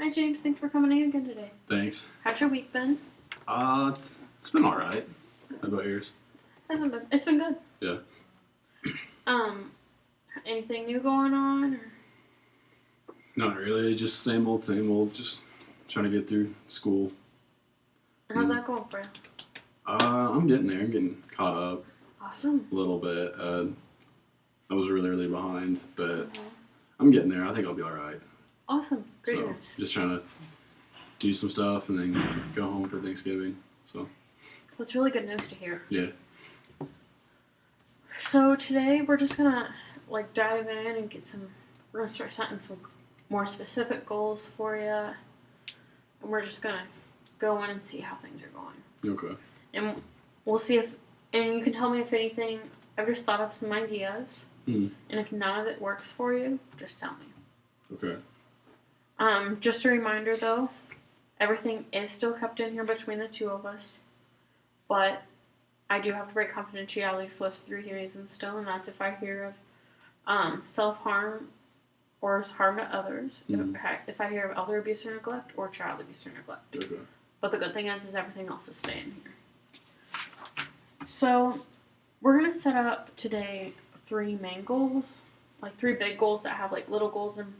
Hi, James. Thanks for coming in again today. Thanks. How's your week been? It's been alright. How about yours? It's been good. Yeah. Anything new going on? Or? Not really. Just same old, same old. Just trying to get through school. How's that going for you? I'm getting there. I'm getting caught up Awesome. a little bit. I was really, really behind, but I'm getting there. I think I'll be alright. Awesome. Great So, news. just trying to do some stuff and then go home for Thanksgiving. So, That's really good news to hear. yeah. So today we're just gonna dive in and we're gonna start setting some more specific goals for you, and we're just gonna go in and see how things are going. Okay. And we'll see and you can tell me if anything. I've just thought of some ideas, and if none of it works for you, just tell me. Okay. Just a reminder though, everything is still kept in here between the two of us, but I do have to break confidentiality for those 3 reasons still, and that's if I hear of self-harm or harm to others, if I hear of elder abuse or neglect, or child abuse or neglect. Okay. But the good thing is everything else is staying here. So, we're going to set up today 3 main goals, 3 big goals that have little goals in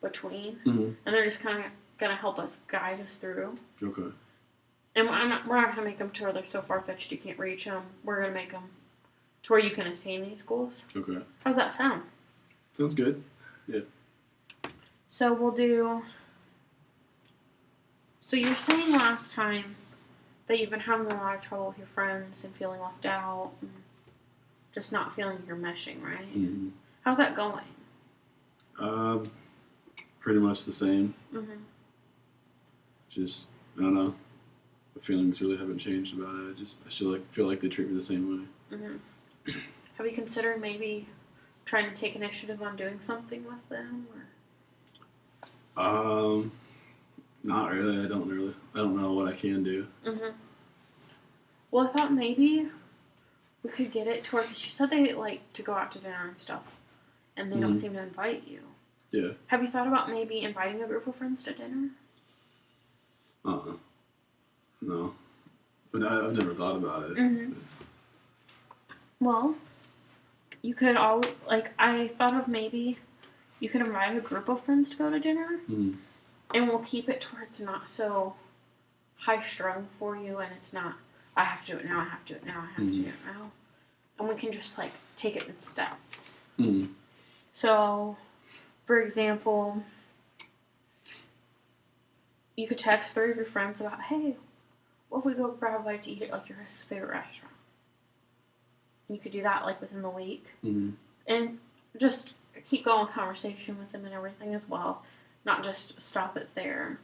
between, and they're just kind of going to help us guide us through. Okay. And we're not going to make them to where they're so far-fetched you can't reach them. We're going to make them to where you can attain these goals. Okay. How's that sound? Sounds good. Yeah. So we'll do... So you were saying last time that you've been having a lot of trouble with your friends and feeling left out and just not feeling you're meshing, right? Mm-hmm. How's that going? Pretty much the same. Mm-hmm. Just, I don't know. The feelings really haven't changed about it. I still feel like they treat me the same way. Mm-hmm. Have you considered maybe trying to take initiative on doing something with them? Or? Not really. I don't know what I can do. Mm-hmm. Well, I thought maybe we could get it to where, because you said they like to go out to dinner and stuff, and they don't seem to invite you. Yeah. Have you thought about maybe inviting a group of friends to dinner? No. But I've never thought about it. Mm-hmm. Well, you could I thought of maybe you could invite a group of friends to go to dinner, and we'll keep it to where it's not so high-strung for you, and it's not, I have to do it now, I have to do it now, I have to do it now. And we can just, take it in steps. So, for example, you could text 3 of your friends about, hey, what if we go grab a bite to eat at your favorite restaurant? And you could do that, within the week. And just keep going conversation with them and everything as well. Not just stop it there.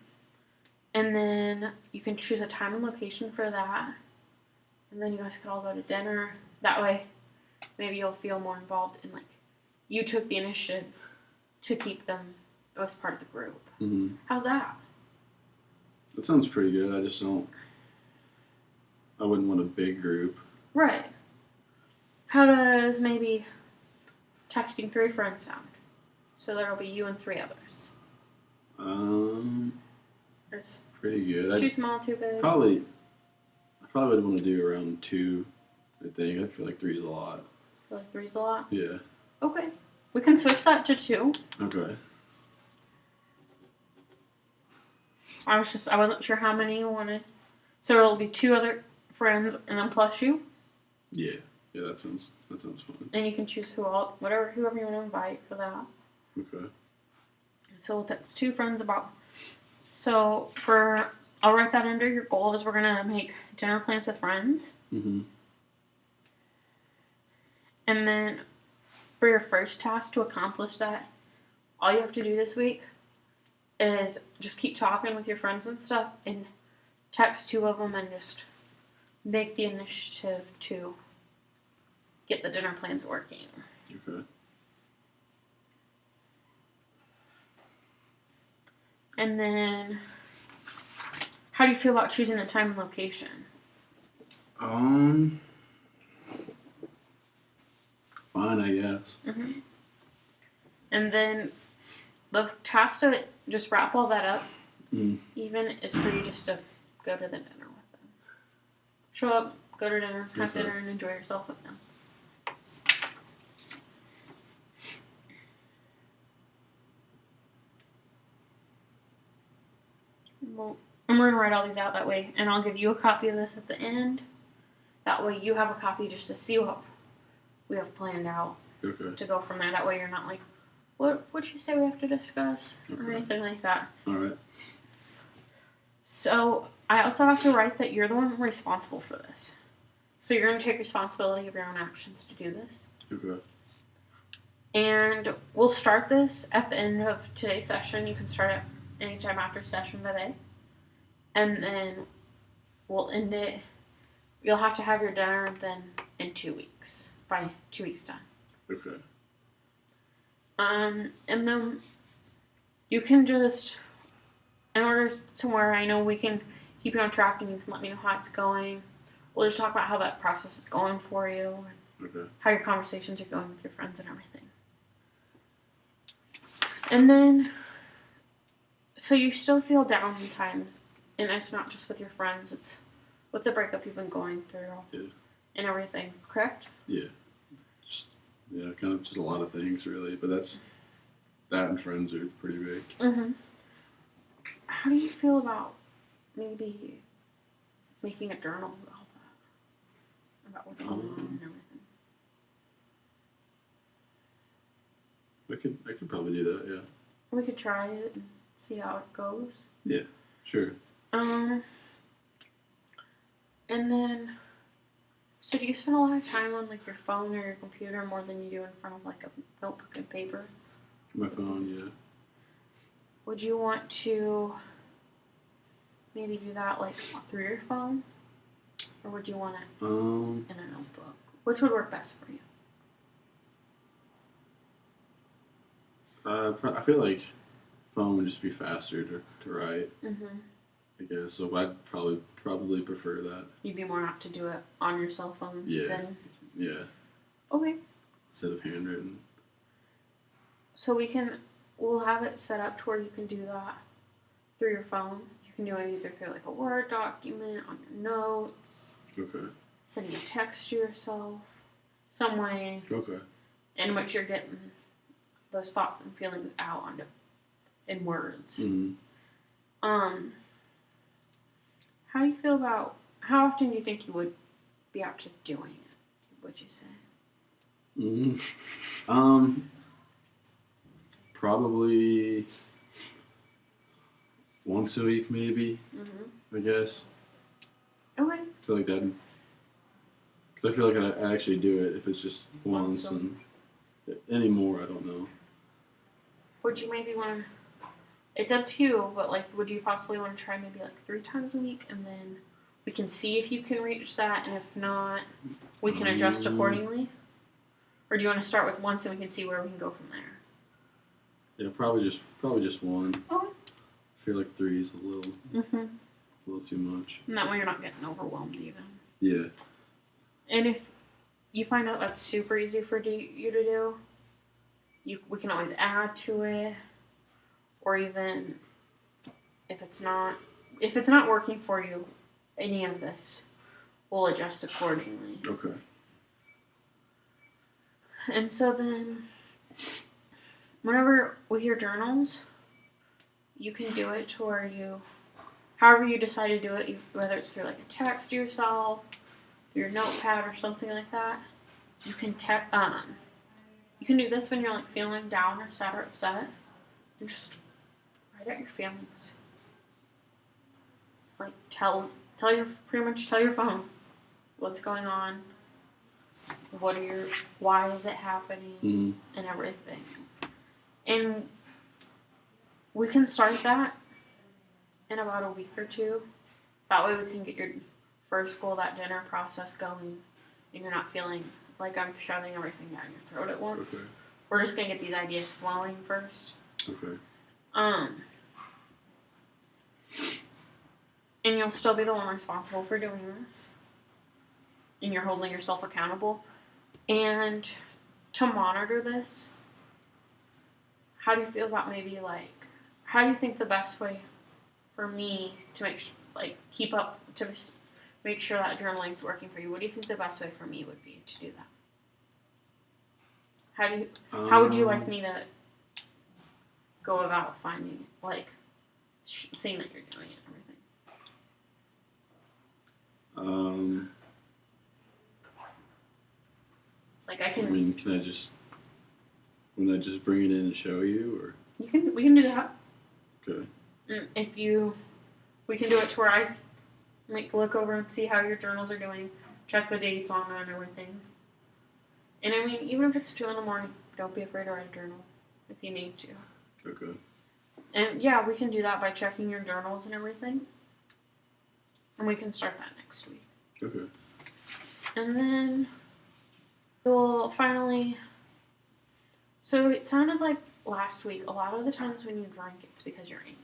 And then you can choose a time and location for that. And then you guys could all go to dinner. That way, maybe you'll feel more involved in, you took the initiative to keep them as part of the group. How's that? That sounds pretty good. I wouldn't want a big group. Right. How does maybe texting 3 friends sound? So there'll be you and 3 others. Pretty good. Too small, too big? I probably would want to do around 2, I think. I feel like 3 is a lot. I feel like 3 is a lot? Yeah. Okay. We can switch that to 2. Okay. I wasn't sure how many you wanted. So it'll be 2 other friends and then plus you? Yeah. Yeah, that sounds fun. And you can choose whoever you want to invite for that. Okay. So we'll text 2 friends about. So I'll write that under your goal is we're going to make dinner plans with friends. And then for your first task to accomplish that, all you have to do this week is just keep talking with your friends and stuff and text 2 of them and just make the initiative to get the dinner plans working. Okay. And then, how do you feel about choosing the time and location? Fine, I guess. And then the task to just wrap all that up even, is for you just to go to the dinner with them. Show up, go to dinner, have dinner, and enjoy yourself with them. Well, I'm going to write all these out that way, and I'll give you a copy of this at the end. That way you have a copy just to see what we have planned out to go from there. That way you're not like, what'd you say we have to discuss? Or anything like that. All right. So I also have to write that you're the one responsible for this. So you're going to take responsibility of your own actions to do this. Okay. And we'll start this at the end of today's session. You can start it anytime after session today. And then we'll end it. You'll have to have your dinner then in 2 weeks. By 2 weeks time. Okay. And then you can just, in order to where I know we can keep you on track and you can let me know how it's going, we'll just talk about how that process is going for you. Okay. How your conversations are going with your friends and everything. And then, so you still feel down sometimes, and it's not just with your friends, it's with the breakup you've been going through and everything, correct? Yeah. Kind of just a lot of things, really. But that and friends are pretty big. Mm-hmm. How do you feel about maybe making a journal about that? About what's going on and everything? I could probably do that, yeah. We could try it and see how it goes. Yeah, sure. And then, so do you spend a lot of time on like your phone or your computer more than you do in front of like a notebook and paper? My phone, yeah. Would you want to maybe do that like through your phone? Or would you want it in a notebook? Which would work best for you? I feel like phone would just be faster to write. Mm-hmm. I guess so. I'd probably prefer that. You'd be more apt to do it on your cell phone. Then? Yeah. Okay. Instead of handwritten. So we'll have it set up to where you can do that through your phone. You can do it either through like a Word document, on your notes. Okay. Sending a text to yourself. Some way. Okay. In which you're getting those thoughts and feelings out in words. Mm-hmm. How do you feel about, how often do you think you would be up to doing it, would you say? Probably once a week, maybe. I guess. Okay. I feel like that, because I feel like I actually do it if it's just once, and any more, I don't know. Would you maybe want to, it's up to you, but like, would you possibly want to try maybe like 3 times a week, and then we can see if you can reach that, and if not, we can adjust accordingly? Or do you want to start with once and we can see where we can go from there? Yeah, probably just one. Okay. I feel like 3 is a little too much. And that way you're not getting overwhelmed even. Yeah. And if you find out that's super easy for you to do, we can always add to it. Or even if it's not working for you, any of this, we'll adjust accordingly. Okay. And so then, whenever with your journals, you can do it to where however you decide to do it, whether it's through like a text to yourself, through your notepad or something like that, you can you can do this when you're like feeling down or sad or upset, and just write out your feelings. Like pretty much tell your phone what's going on, why is it happening, and everything. And we can start that in about a week or 2. That way we can get your first goal, that dinner process going, and you're not feeling like I'm shoving everything down your throat at once. Okay. We're just going to get these ideas flowing first. Okay. And you'll still be the one responsible for doing this. And you're holding yourself accountable. And to monitor this, how do you feel about maybe how do you think the best way for me to keep up to make sure that journaling's working for you? What do you think the best way for me would be to do that? How would you like me to go about finding seeing that you're doing it and everything? Can I just bring it in and show you, or we can do that. Okay. We can do it to where I look over and see how your journals are doing, check the dates on it and everything. And even if it's 2 a.m, don't be afraid to write a journal if you need to. Okay. And yeah, we can do that by checking your journals and everything. And we can start that next week. Okay. And then we'll finally. So it sounded like last week, a lot of the times when you drink, it's because you're angry.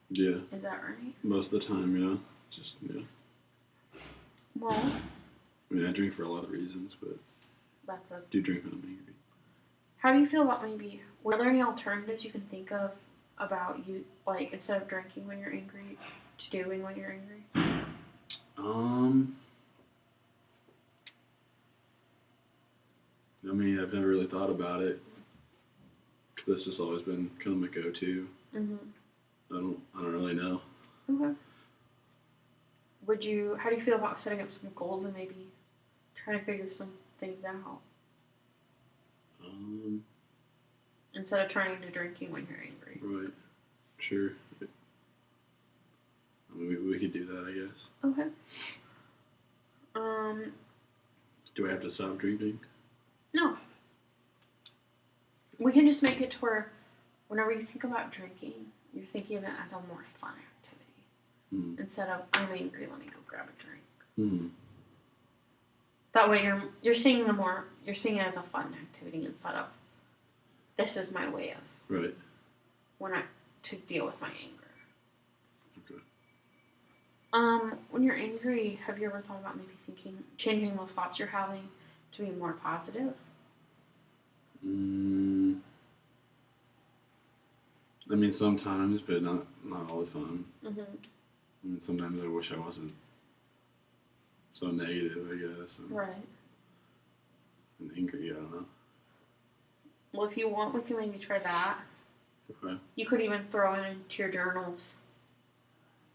Yeah. Is that right? Most of the time, yeah. Well. I drink for a lot of reasons, but I do drink when I'm angry. How do you feel about were there any alternatives you can think of about you, instead of drinking when you're angry, to doing when you're angry? I've never really thought about it, because that's just always been kind of my go-to. Mm-hmm. I don't really know. Okay. How do you feel about setting up some goals and maybe trying to figure some things out? Instead of turning to drinking when you're angry. Right. Sure. We could do that, I guess. Okay. Do I have to stop drinking? No. We can just make it to where whenever you think about drinking, you're thinking of it as a more fun activity. Mm. Instead of, I'm angry, let me go grab a drink. Mm. That way you're seeing it as a fun activity instead of, this is my way of right to deal with my anger. Okay. When you're angry, have you ever thought about maybe changing those thoughts you're having to be more positive? Sometimes, but not all the time. Mm-hmm. Sometimes I wish I wasn't so negative, I guess. Right. And angry, I don't know. Well, if you want, we can maybe try that. Okay. You could even throw it into your journals.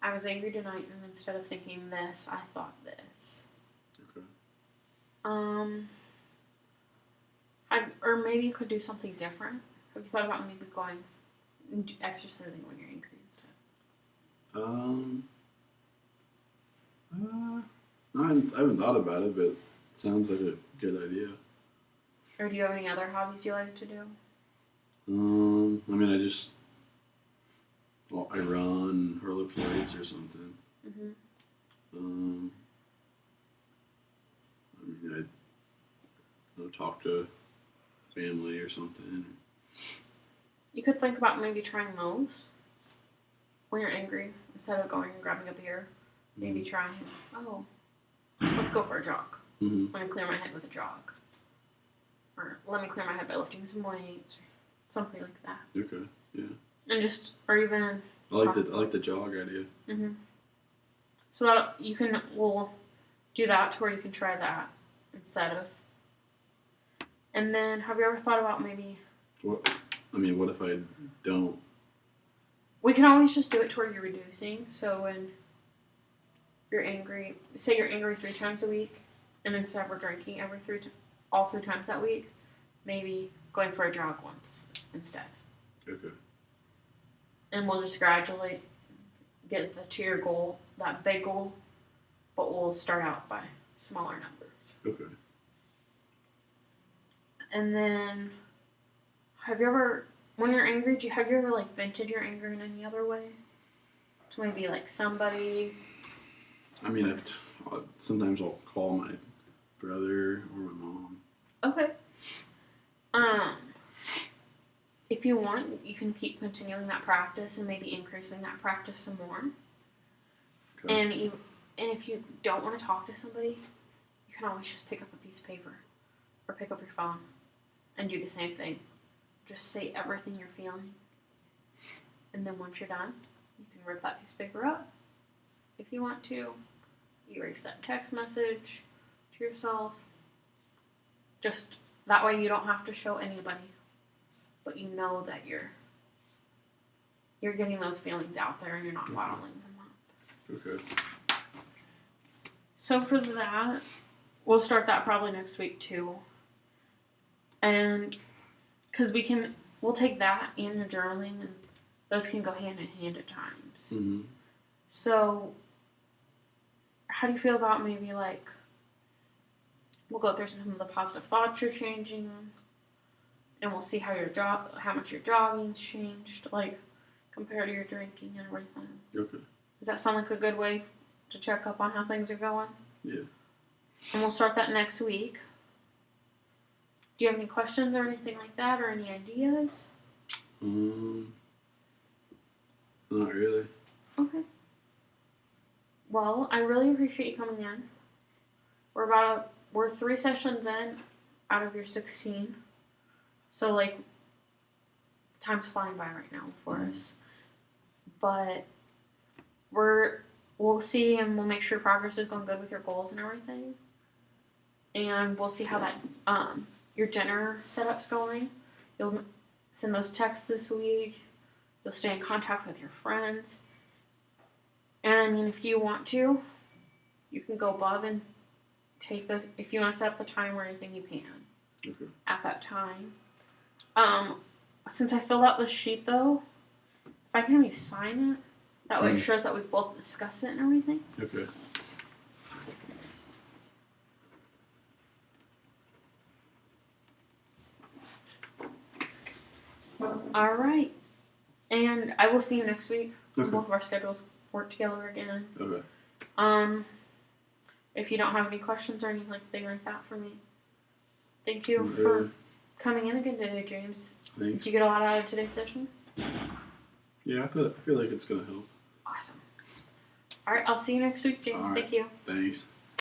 I was angry tonight, and instead of thinking this, I thought this. Okay. Or maybe you could do something different. Have you thought about maybe going and exercising when you're angry instead? I haven't thought about it, but it sounds like a good idea. Or do you have any other hobbies you like to do? I run or lift weights or something. Mm-hmm. I talk to family or something. You could think about maybe trying those when you're angry instead of going and grabbing a beer. Maybe trying, let's go for a jog. Mm-hmm. Let me clear my head with a jog. Or let me clear my head by lifting some weights. Or something like that. Okay, yeah. And or even... I like the jog idea. Mm-hmm. So we'll do that to where you can try that instead of... And then, have you ever thought about maybe... What if I don't? We can always just do it to where you're reducing. So when you're angry, say you're angry 3 times a week, and instead we're drinking all 3 times that week, maybe going for a jog once instead. Okay. And we'll just gradually get to your goal, that big goal, but we'll start out by smaller numbers. Okay. And then, when you're angry, have you ever vented your anger in any other way? To maybe somebody? Sometimes I'll call my brother or my mom. Okay. If you want, you can keep continuing that practice and maybe increasing that practice some more. Okay. And if you don't want to talk to somebody, you can always just pick up a piece of paper or pick up your phone and do the same thing. Just say everything you're feeling And then once you're done, you can rip that piece of paper up if you want to. Erase that text message to yourself. Just that way you don't have to show anybody, but you know that you're getting those feelings out there and you're not bottling them up. Okay. So for that, we'll start that probably next week too. And because we'll take that and the journaling, and those can go hand in hand at times. Mm-hmm. So how do you feel about maybe like, we'll go through some of the positive thoughts you're changing, and we'll see how much your jogging's changed, like, compared to your drinking and everything. Okay. Does that sound like a good way to check up on how things are going? Yeah. And we'll start that next week. Do you have any questions or anything like that, or any ideas? Not really. Okay. Well, I really appreciate you coming in. We're 3 sessions in out of your 16. So, like, time's flying by right now for us. But we'll see, and we'll make sure progress is going good with your goals and everything. And we'll see how that your dinner setup's going. You'll send those texts this week. You'll stay in contact with your friends. And I mean, if you want to, you can go above and if you want to set up the time or anything, you can. Okay. At that time. Since I filled out this sheet though, if I can have you sign it, that way it shows that we've both discussed it and everything. Okay. Alright. And I will see you next week. Okay. Both of our schedules work together again. Okay. If you don't have any questions or anything like that for me, thank you for coming in again today, James. Thanks. Did you get a lot out of today's session? Yeah, I feel like it's gonna help. Awesome. Alright, I'll see you next week, James. All right. Thank you. Thanks.